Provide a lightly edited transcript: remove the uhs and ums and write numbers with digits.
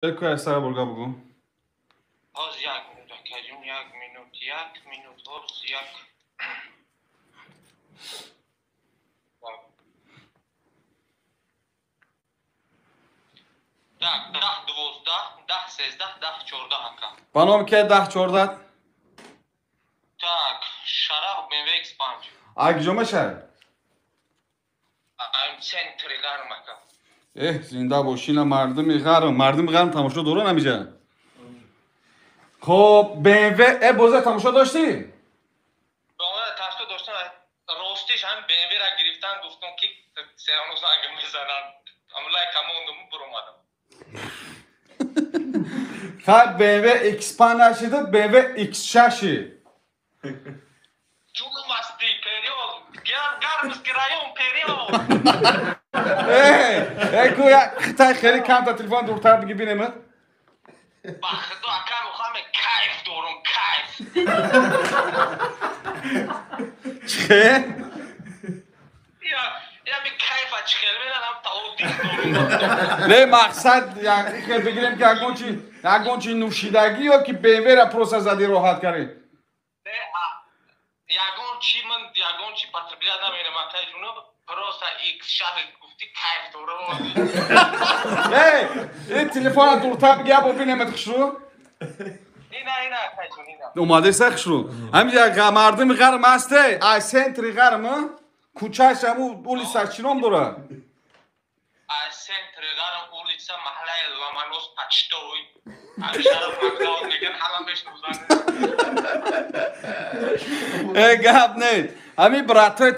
بگو از سر برگا بگو. باز یک minut کجون یک minut باز یک ده 12 10 13 10 14 هکا بانام که 10-14 так شرح BMW X5 اگه جمعه شد این سنتری گرم هکا زنده باشین مردم غرم تماشا دورو نمیشه. خب BMW بازه تماشا داشتی؟ باید تاسو داشتن راستش هم BMW را گرفتن گفتم که سرانو زنگ میزنن عملای کموندم برومادم خب BMW X5 نشده BMW X6 جونو مستی پریول گرمس گرایون پریول گویا خیلی خیلی کم تا تلفن دورتر بگی بینم با خدا اکر مخوام کیف دورم کیف چه؟ یا می کیف چخیل میدنم تا او دیگه دورم نه مقصد یعنی که بگیریم که اگون چی نوشیدگی یا که BMW را پروسه زدی راحت کردی یگون چی پتر بیاد نمیرم اکر جونو پروسا ایکس شهر گفتی کیف دورم این تلفن دورتر بگی ابو بینم خشرو اینا اکر جون اینا اومده سخشرو همین مردم غرم هسته ای سنتری غرم کوچهش همون اولی سرچینام دوره سنتر گرم ulica محله Lomanos Почтовый شرف مکان میگن همه بشنوزن گپ نه همین براتای